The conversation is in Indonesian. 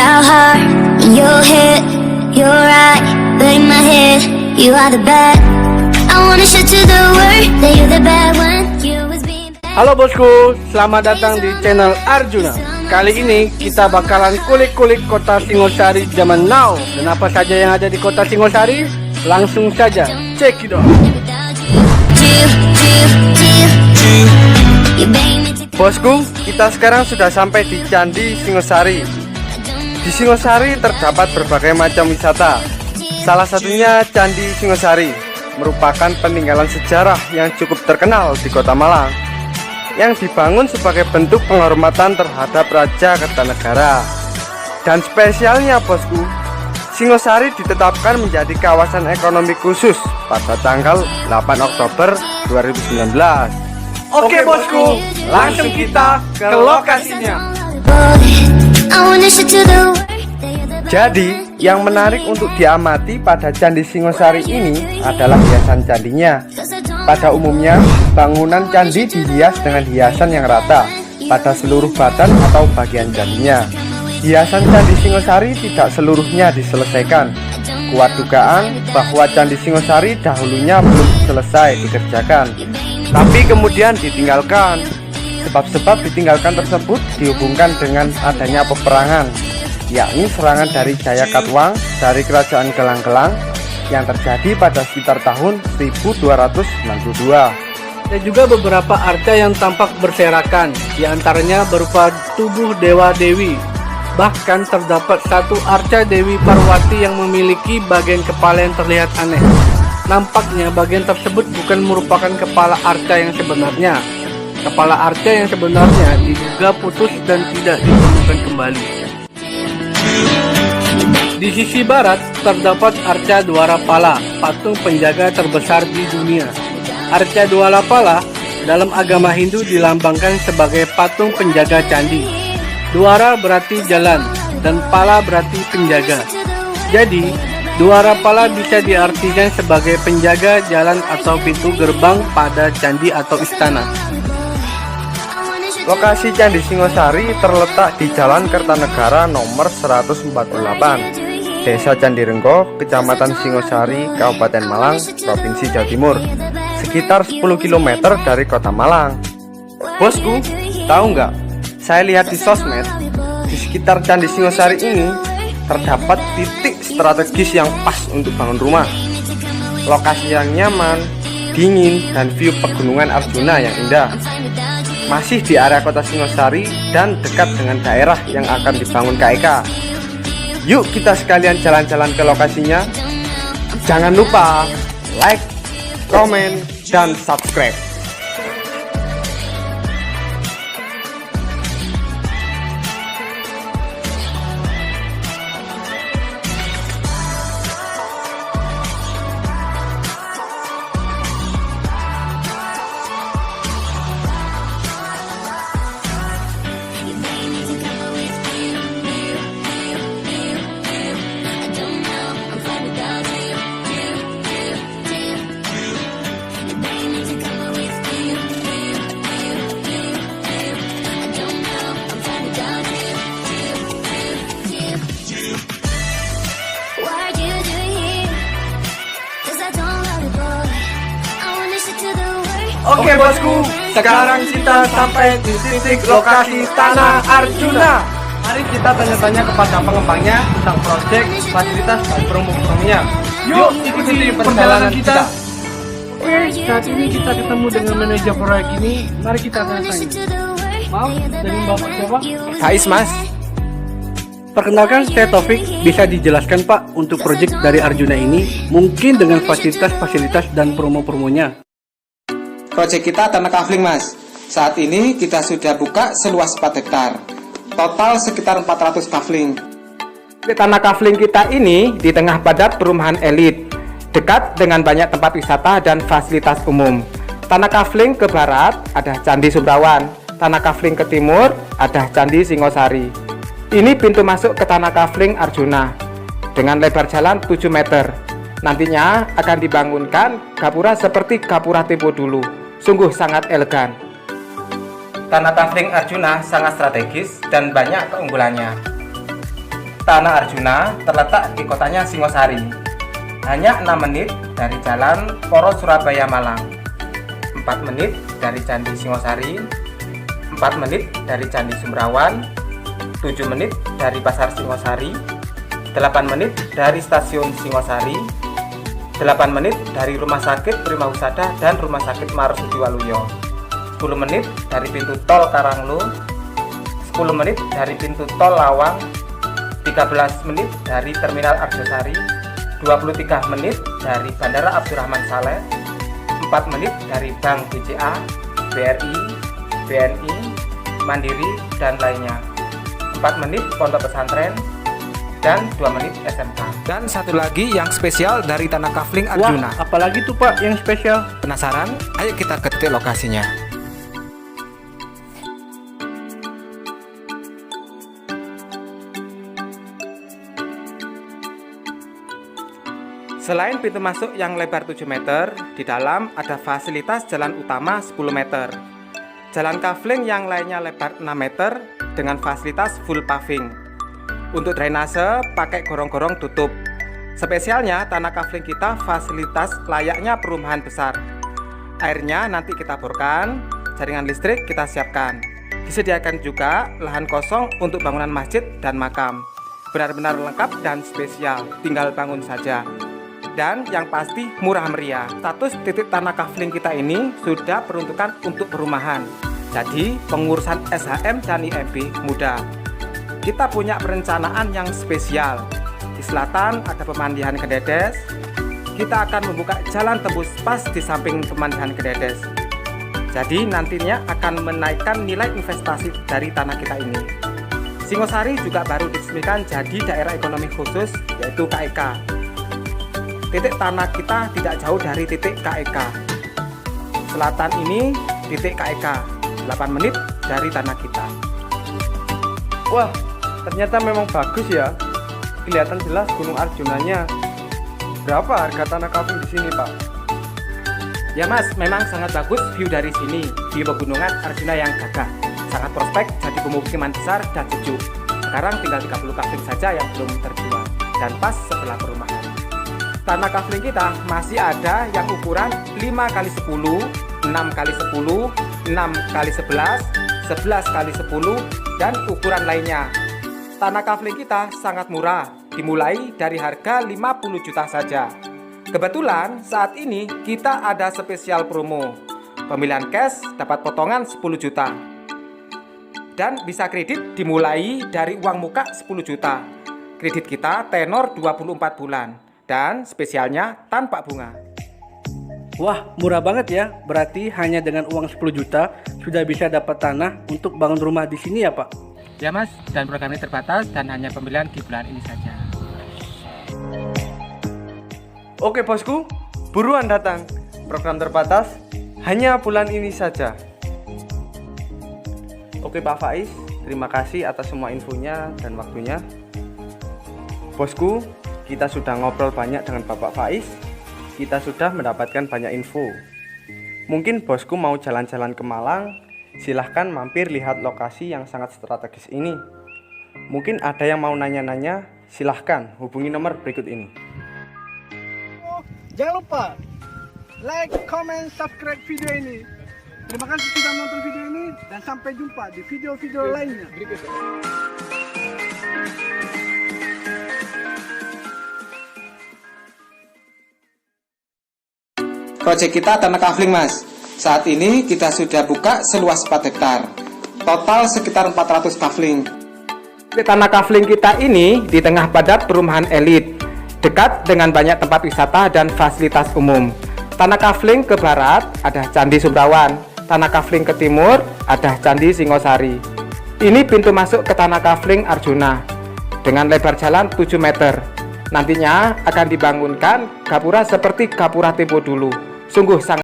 our heart in your head. You're right, but in my head, you are the bad. I wanna show to the world that you're the bad one. You was being bad. Halo bosku, selamat datang di channel Arjuna. Kali ini kita bakalan kulik-kulik kota Singosari zaman now. Dan apa saja yang ada di kota Singosari? Langsung saja, check it out. Bosku, kita sekarang sudah sampai di Candi Singosari. Di Singosari terdapat berbagai macam wisata. Salah satunya Candi Singosari, merupakan peninggalan sejarah yang cukup terkenal di Kota Malang, yang dibangun sebagai bentuk penghormatan terhadap Raja Kertanegara. Dan spesialnya bosku, Singosari ditetapkan menjadi kawasan ekonomi khusus pada tanggal 8 Oktober 2019. Oke bosku, langsung kita ke lokasinya. Jadi, yang menarik untuk diamati pada Candi Singosari ini adalah hiasan candinya. Pada umumnya, bangunan candi dihias dengan hiasan yang rata pada seluruh badan atau bagian candinya. Hiasan Candi Singosari tidak seluruhnya diselesaikan. Kuat dugaan bahwa Candi Singosari dahulunya belum selesai dikerjakan, tapi kemudian ditinggalkan. Sebab-sebab ditinggalkan tersebut dihubungkan dengan adanya peperangan, yakni serangan dari Jayakatwang dari Kerajaan Gelang-Gelang yang terjadi pada sekitar tahun 1292. Ada juga beberapa arca yang tampak berserakan, diantaranya berupa tubuh dewa-dewi. Bahkan terdapat satu arca Dewi Parwati yang memiliki bagian kepala yang terlihat aneh. Nampaknya bagian tersebut bukan merupakan kepala arca yang sebenarnya. Kepala arca yang sebenarnya diduga putus dan tidak ditemukan kembali. Di sisi barat terdapat arca Dwarapala, patung penjaga terbesar di dunia. Arca Dwarapala dalam agama Hindu dilambangkan sebagai patung penjaga candi. Dwara berarti jalan dan pala berarti penjaga. Jadi, Dwarapala bisa diartikan sebagai penjaga jalan atau pintu gerbang pada candi atau istana. Lokasi Candi Singosari terletak di Jalan Kertanegara nomor 148, Desa Candirenggo, Kecamatan Singosari, Kabupaten Malang, Provinsi Jawa Timur, sekitar 10 km dari Kota Malang. Bosku, tahu nggak? Saya lihat di sosmed, di sekitar Candi Singosari ini terdapat titik strategis yang pas untuk bangun rumah. Lokasi yang nyaman, dingin, dan view pegunungan Arjuna yang indah. Masih di area kota Singosari dan dekat dengan daerah yang akan dibangun KEK. Yuk kita sekalian jalan-jalan ke lokasinya. Jangan lupa like, komen, dan subscribe. Oke bosku, sekarang kita sampai di titik lokasi Tanah Arjuna. Mari kita tanya-tanya kepada pengembangnya tentang proyek, fasilitas, dan promo-promonya. Yuk ikuti perjalanan kita. Oke, saat ini kita ketemu dengan manajer proyek ini. Mari kita tanya-tanya. Maaf, dari Bapak siapa? Kais Mas. Perkenalkan, saya Taufik. Bisa dijelaskan Pak untuk proyek dari Arjuna ini, mungkin dengan fasilitas-fasilitas dan promo-promonya? Proyek kita tanah kafling Mas. Saat ini kita sudah buka seluas 4 hektar. Total sekitar 400 kafling. Tanah kafling kita ini di tengah padat perumahan elit, dekat dengan banyak tempat wisata dan fasilitas umum. Tanah kafling ke barat ada Candi Sumrawan, tanah kafling ke timur ada Candi Singosari. Ini pintu masuk ke tanah kafling Arjuna dengan lebar jalan 7 meter. Nantinya akan dibangunkan gapura seperti gapura tempo dulu. Sungguh sangat elegan. Tanah kafling Arjuna sangat strategis dan banyak keunggulannya. Tanah Arjuna terletak di kotanya Singosari. Hanya 6 menit dari jalan Poros Surabaya Malang, 4 menit dari Candi Singosari, 4 menit dari Candi Sumbrawan, 7 menit dari Pasar Singosari, 8 menit dari Stasiun Singosari, 8 menit dari Rumah Sakit Prima Husada dan Rumah Sakit Marzuki Waluyo, 10 menit dari pintu tol Karanglo, 10 menit dari pintu tol Lawang, 13 menit dari Terminal Arjosari, 23 menit dari Bandara Abdurrahman Saleh, 4 menit dari Bank BCA, BRI, BNI, Mandiri, dan lainnya, 4 menit Pondok Pesantren, dan 2 menit SMK. Dan satu lagi yang spesial dari Tanah Kafling Arjuna. Wah, apalagi tuh Pak yang spesial? Penasaran? Ayo kita ke titik lokasinya. Selain pintu masuk yang lebar 7 meter, di dalam ada fasilitas jalan utama 10 meter. Jalan kafling yang lainnya lebar 6 meter dengan fasilitas full paving. Untuk drainase pakai gorong-gorong tutup. Spesialnya tanah kafling kita fasilitas layaknya perumahan besar. Airnya nanti kita borkan, jaringan listrik kita siapkan. Disediakan juga lahan kosong untuk bangunan masjid dan makam. Benar-benar lengkap dan spesial, tinggal bangun saja. Dan yang pasti murah meriah. Status titik tanah kafling kita ini sudah peruntukan untuk perumahan. Jadi pengurusan SHM dan IMB mudah. Kita punya perencanaan yang spesial. Di selatan ada pemandian Kededes. Kita akan membuka jalan tembus pas di samping pemandian Kededes. Jadi nantinya akan menaikkan nilai investasi dari tanah kita ini. Singosari juga baru diresmikan jadi daerah ekonomi khusus yaitu KEK. Titik tanah kita tidak jauh dari titik KEK. Selatan ini titik KEK, 8 menit dari tanah kita. Wah, ternyata memang bagus ya. Kelihatan jelas Gunung Arjunanya. Berapa harga tanah kafling di sini, Pak? Ya Mas, memang sangat bagus view dari sini. View pegunungan Arjuna yang gagah. Sangat prospek jadi pemukiman besar dan sejuk. Sekarang tinggal 30 kafling saja yang belum terjual dan pas sebelah perumahan. Tanah kafling kita masih ada yang ukuran 5x10, 6x10, 6x11, 11x10, dan ukuran lainnya. Tanah kafling kita sangat murah, dimulai dari harga 50 juta saja. Kebetulan saat ini kita ada spesial promo. Pemilihan cash dapat potongan 10 juta. Dan bisa kredit dimulai dari uang muka 10 juta. Kredit kita tenor 24 bulan. Dan spesialnya tanpa bunga. Wah, murah banget ya. Berarti hanya dengan uang 10 juta sudah bisa dapat tanah untuk bangun rumah di sini ya, Pak? Ya Mas, dan program ini terbatas dan hanya pemilihan di bulan ini saja. Oke bosku, buruan datang. Program terbatas hanya bulan ini saja. Oke Pak Faiz, terima kasih atas semua infonya dan waktunya. Bosku, kita sudah ngobrol banyak dengan Bapak Faiz. Kita sudah mendapatkan banyak info. Mungkin bosku mau jalan-jalan ke Malang, silahkan mampir lihat lokasi yang sangat strategis ini. Mungkin ada yang mau nanya-nanya, silahkan hubungi nomor berikut ini. Jangan lupa like, comment, subscribe video ini. Terima kasih sudah nonton video ini dan sampai jumpa di video-video lainnya. Proyek kita tanah kafling Mas. Saat ini kita sudah buka seluas 4 hektar. Total sekitar 400 kafling. Tanah kafling kita ini di tengah padat perumahan elit, dekat dengan banyak tempat wisata dan fasilitas umum. Tanah kafling ke barat ada Candi Sumbrawan, tanah kafling ke timur ada Candi Singosari. Ini pintu masuk ke tanah kafling Arjuna dengan lebar jalan 7 meter. Nantinya akan dibangunkan gapura seperti gapura tempo dulu. Sungguh sangat